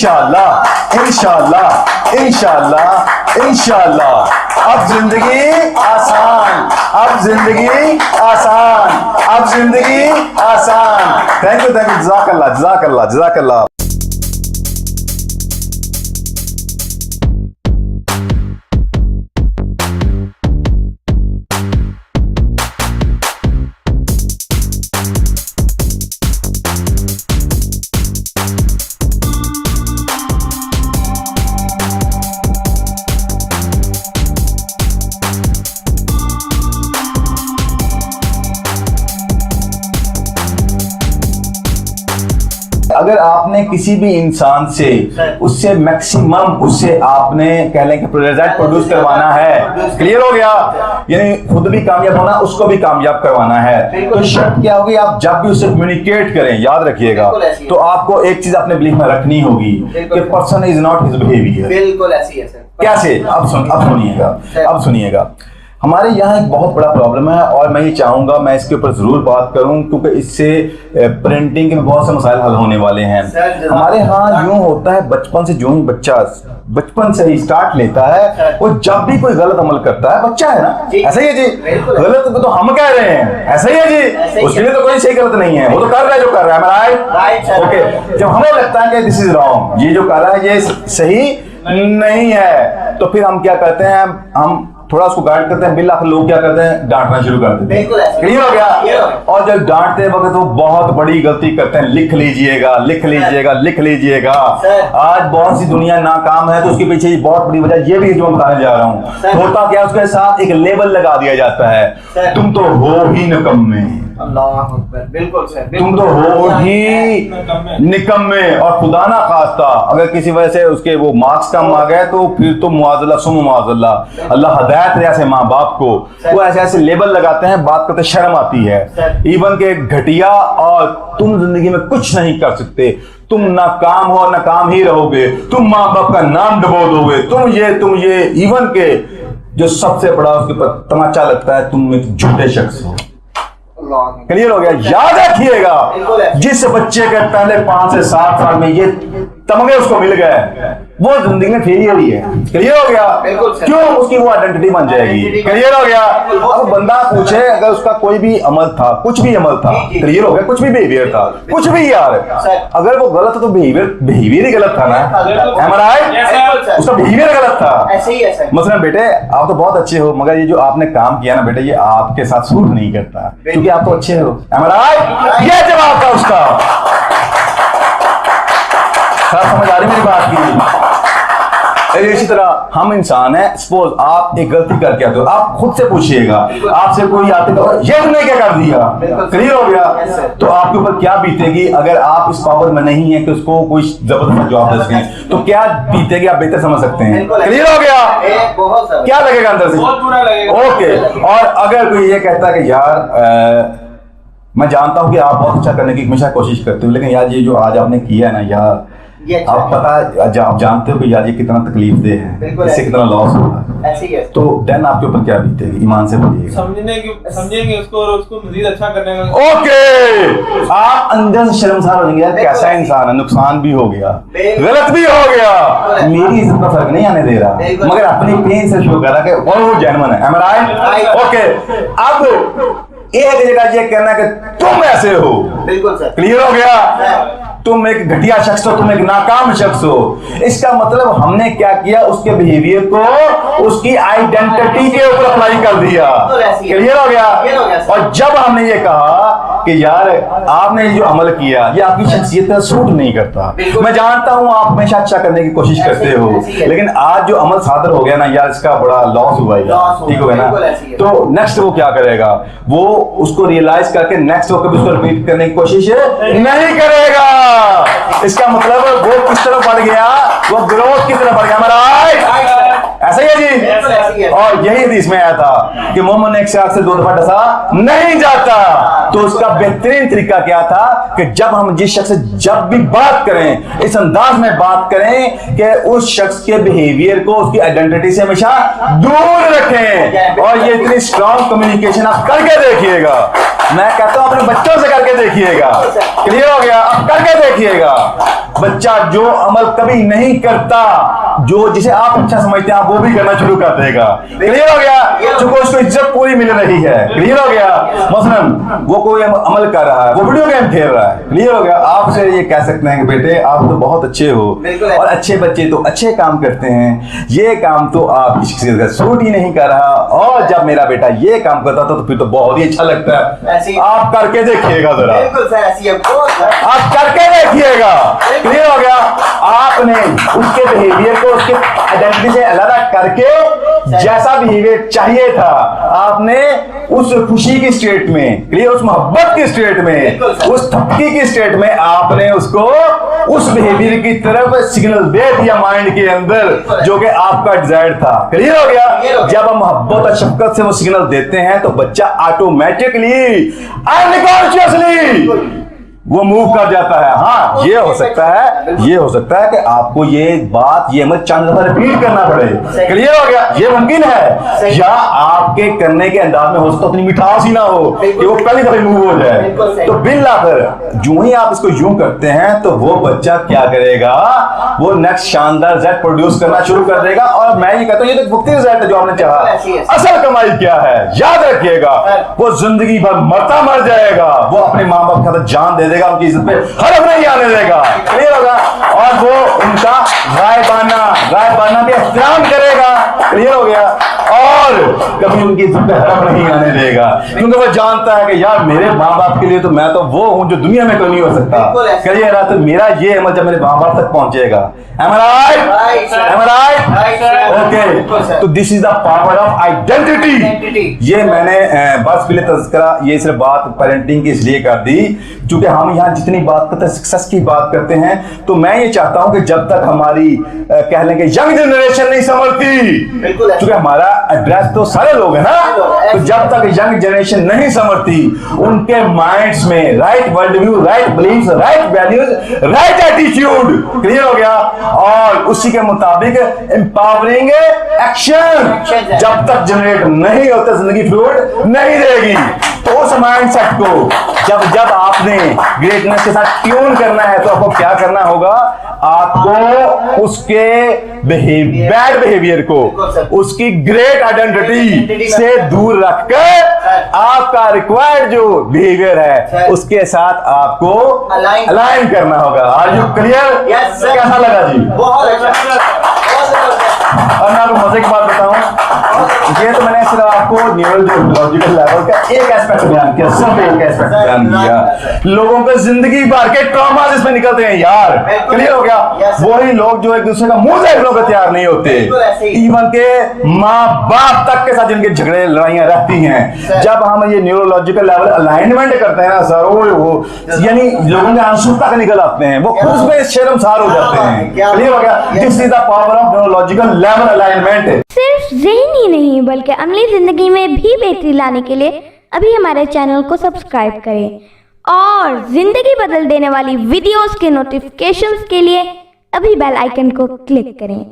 इंशाअल्लाह इंशाअल्लाह इंशाअल्लाह इंशाअल्लाह। अब जिंदगी आसान, अब जिंदगी आसान, अब जिंदगी आसान। थैंक यू जज़ाकल्लाह जज़ाकल्लाह जज़ाकल्लाह। अगर आपने किसी भी इंसान से उससे मैक्सिमम उससे आपने कह लें कि रिजल्ट प्रोड्यूस करवाना है, क्लियर हो गया, यानी खुद भी कामयाब होना उसको भी कामयाब करवाना है, तो शर्त क्या होगी, आप जब भी उससे कम्युनिकेट करें याद रखिएगा तो आपको एक चीज अपने बिलीफ में रखनी होगी कि person is not his behaviour. बिल्कुल ऐसी है सर। कैसे? अब सुनिएगा हमारे यहाँ एक बहुत बड़ा प्रॉब्लम है और मैं ये चाहूंगा मैं इसके ऊपर जरूर बात करूं क्योंकि इससे पेरेंटिंग के बहुत से मसाइल हल होने वाले हैं। हमारे यहाँ यूं होता है, बचपन से जो ही बच्चा बचपन से ही स्टार्ट लेता है, वो जब भी कोई गलत अमल करता है, बच्चा है ना, ऐसा ही है जी, गलत तो हम कह रहे हैं, ऐसा ही है जी, उसके लिए तो कोई सही गलत नहीं है, वो तो कर रहा है जो कर रहा है, राइट ओके। जब हमें लगता है कि दिस इज रॉन्ग, ये जो कर रहा है ये सही नहीं है, तो फिर हम क्या करते हैं, हम थोड़ा उसको गाइड करते हैं, बिल्ला लोग क्या करते हैं, डांटना शुरू कर देते हैं, क्लियर हो गया। और जब डांटते वक्त वो बहुत बड़ी गलती करते हैं, लिख लीजिएगा लिख लीजिएगा लिख लीजिएगा। आज बहुत सी दुनिया नाकाम है तो उसके पीछे बहुत बड़ी वजह ये भी जो मैं बताने जा रहा हूँ, होता क्या उसके साथ एक लेबल लगा दिया जाता है, तुम तो हो ही निकम्मे, बिल्कुल सर, तुम तो हो ही निकम्मे। और खुदा ना खास्ता अगर किसी वजह से उसके वो मार्क्स कम आ गए तो फिर तो मुआज़ल्ला सुम मुआज़ल्ला, अल्लाह हदायत दे ऐसे माँ बाप को, वो ऐसे ऐसे लेबल लगाते हैं, बात करते शर्म आती है। इवन के घटिया और तुम जिंदगी में कुछ नहीं कर सकते, तुम नाकाम हो, नाकाम ही रहोगे, तुम माँ बाप का नाम डुबो दोगे, तुम ये इवन के जो सबसे बड़ा उसके ऊपर तमाचा लगता है, तुम एक झूठे शख्स हो। क्लियर हो गया। याद रखिएगा जिस बच्चे के पहले 5 से 7 साल में ये तमगे उसको मिल गए वो जिंदगी में फेलियर ही है। क्लियर हो गया। क्यों? उसकी वो आइडेंटिटी बन जाएगी। क्लियर हो गया। अब बंदा पूछे अगर उसका कोई भी अमल था, कुछ भी अमल था, क्लियर हो गया, कुछ भी बिहेवियर था, कुछ भी यार, अगर वो गलत तो बिहेवियर ही गलत था ना, उसका बिहेवियर गलत था। मसलन बेटे आप तो बहुत अच्छे हो मगर ये जो आपने काम किया ना बेटे ये आपके साथ सूट नहीं करता क्योंकि आप तो अच्छे हो, ये जवाब था उसका। समझ आ रही मेरी बात की? इसी तरह हम इंसान हैं, सपोज आप एक गलती करके आते हो, आप खुद से पूछिएगा, आपसे कोई आते तो ये तुमने क्या कर दिया, क्लियर हो गया, तो आपके ऊपर क्या बीतेगी अगर आप इस पावर में नहीं है कि उसको कोई जबरदस्त जवाब दे सकें, तो क्या बीतेगी आप बेहतर समझ सकते हैं। क्लियर हो गया। क्या लगेगा अंदर से? बहुत बुरा लगेगा। ओके। और अगर कोई ये कहता है कि यार मैं जानता हूं कि आप बहुत अच्छा करने की हमेशा कोशिश करते हो लेकिन यार ये जो आज आपने किया है ना यार, आप पता आप जानते हो कि यार ये कितना तकलीफ दे है, इससे कितना लॉस होगा, तो देन आपके ऊपर क्या बीतेगी? ईमान से बोलिएगा। समझेंगे उसको और उसको मजीद अच्छा करने का। ओके। आप अंदर से शर्मसार हो जाएंगे, यार कैसा इंसान है, नुकसान भी हो गया, गलत भी हो गया, मेरी इज्जत का फर्क नहीं आने दे रहा मगर अपनी पेन से शो कर रहा है कि वो जेन्युइन है। ओके। अब एक जगह ये कहना कि तुम ऐसे हो, बिल्कुल सर, क्लियर हो गया, तुम एक घटिया शख्स हो, तुम एक नाकाम शख्स हो, इसका मतलब हमने क्या किया, उसके बिहेवियर को उसकी आइडेंटिटी के ऊपर अप्लाई कर दिया। क्लियर हो गया। और जब हमने ये कहा कि यार आपने जो अमल किया ये आपकी शख्सियत का सूट नहीं करता, मैं जानता हूं आप हमेशा अच्छा करने की कोशिश करते हो लेकिन आज जो अमल सादर हो गया ना यार इसका बड़ा लॉस हुआ है, ठीक हो गया ना, तो नेक्स्ट वो क्या करेगा, वो उसको रियलाइज करके नेक्स्ट वो कभी उसको रिपीट करने की कोशिश नहीं करेगा। इसका मतलब वो किस तरफ बढ़ गया, वो ग्रोथ की तरफ बढ़ गया। हमारा ऐसा ही है जी। और और यही हदीस में आया था कि मोमन ने एक शाख से 2 दफा डसा नहीं जाता। तो उसका बेहतरीन तरीका क्या था कि जब हम जिस शख्स से जब भी बात करें इस अंदाज में बात करें कि उस शख्स के बिहेवियर को उसकी आइडेंटिटी से हमेशा दूर रखें। और ये इतनी स्ट्रॉन्ग कम्युनिकेशन आप करके देखिएगा, मैं कहता हूं अपने बच्चों से करके देखिएगा। क्लियर हो गया? आप करके देखिएगा। बच्चा जो अमल कभी नहीं करता, जो जिसे आप अच्छा समझते हैं, आप वो भी करना शुरू कर देगा। क्लियर हो गया? चूंकि उसको इज्जत पूरी मिल रही है। क्लियर हो गया? मसलन वो कोई अमल कर रहा है, वो वीडियो गेम खेल रहा है। क्लियर हो गया? आपसे ये कह सकते हैं कि बेटे आप तो बहुत अच्छे हो और अच्छे बच्चे तो अच्छे काम करते हैं, ये काम तो आपकी शख्सियत का सूट ही नहीं कर रहा, और जब मेरा बेटा ये काम करता था तो फिर तो बहुत ही अच्छा लगता है। आप करके देखिएगा जरा, बिल्कुल सर, ऐसी है बहुत सर। आप करके देखिएगा। क्लियर हो गया? आपने उसके बिहेवियर को उसके आइडेंटिटी से अलग करके जैसा बिहेवियर चाहिए था, आपने उस खुशी की स्टेट में, क्लियर, उस मोहब्बत की स्टेट में, उस थपकी की स्टेट में आपने उसको उस बिहेवियर की तरफ सिग्नल दे दिया माइंड के अंदर, जो कि आपका डिजायर था। क्लियर हो गया? जब हम मोहब्बत और शफकत से वो सिग्नल देते हैं तो बच्चा ऑटोमेटिकली अनकॉन्शियसली वो मूव कर जाता है। हाँ, ये हो सकता है कि आपको ये बात, ये अमल चंद दफा रिपीट करना पड़े। क्लियर हो गया? ये मुमकिन है, या आपके करने के अंदाज में हो सकता उतनी मिठास ही ना हो कि वो पहली दफे मूव हो जाए। तो बिल्कुल जो ही आप इसको यूं करते हैं तो वो बच्चा क्या करेगा, वो नेक्स्ट शानदार रिजल्ट प्रोड्यूस करना शुरू कर देगा। और मैं ये कहता हूँ ये तो वक्ती रिजल्ट है जो आपने चाहा। असल कमाई क्या है, याद रखिएगा, वो जिंदगी भर मरता मर जाएगा, वो अपने माँ बाप का जान दे देगा, उनकी इज्जत पे हरफ नहीं आने देगा। क्लियर होगा? और वो उनका गायबाना भी एहतराम करेगा। क्लियर हो गया? और कभी उनकी इज्जत पे हरफ नहीं आने देगा, क्योंकि वो जानता है कि यार मेरे माँ बाप के लिए तो मैं तो वो हूं जो दुनिया में कोई नहीं हो सकता। क्लियर है? तो मेरा ये अमल जब मेरे माँ बाप तक पहुंचेगा। Am I right? Right, sir. Am I right? Right, sir. Okay. तो this is the power of identity. ये मैंने बस पहले तज़किरा, ये सिर्फ बात पेरेंटिंग की इसलिए कर दी क्योंकि हम यहाँ जितनी बात करते हैं सक्सेस की बात करते हैं, तो मैं ये चाहता हूँ कि जब तक हमारी कह लें कि यंग जनरेशन नहीं समझती, क्योंकि हमारा एड्रेस तो सारे लोग हैं ना, तो जब तक यंग जनरेशन नहीं समझती, उनके माइंड्स में right world view, right believes, right values, right attitude, clear हो गया, और उसी के मुताबिक एम्पावरिंग एक्शन जब तक जनरेट नहीं होता, जिंदगी फ्लूइड नहीं देगी। तो उस माइंडसेट को जब आपने ग्रेटनेस के साथ ट्यून करना है तो आपको क्या करना होगा, आपको उसके बैड बिहेवियर को उसकी ग्रेट आइडेंटिटी से दूर रखकर आपका रिक्वायर्ड जो बिहेवियर है उसके साथ आपको अलाइन करना होगा। Are you clear? कैसा लगा जी? बहुत अच्छा। और मैं आपको मजे की बात बताऊं, ये तो मैंने सिर्फ आपको न्यूरोलॉजिकल लेवल का एक एस्पेक्ट बयान किया, सिर्फ एक एस्पेक्ट बयान किया। लोगों के जिंदगी भर के ट्रॉमा इसमें निकलते हैं यार। क्लियर हो गया? वही लोग जो एक दूसरे का मुंह देखने को तैयार नहीं होते, इवन के माँ बाप तक के साथ जिनके झगड़े लड़ाइयां रहती हैं, जब हम ये न्यूरोलॉजिकल लेवल अलाइनमेंट करते हैं ना सर, वो यानी लोगों के आंसू तक निकल आते हैं, वो खुद में शर्मसार हो जाते हैं। क्लियर हो गया? This is the power of neurological level alignment. सिर्फ ज़हन ही नहीं बल्कि अमली ज़िंदगी में भी बेहतरी लाने के लिए अभी हमारे चैनल को सब्सक्राइब करें और ज़िंदगी बदल देने वाली वीडियोस के नोटिफिकेशंस के लिए अभी बेल आइकन को क्लिक करें।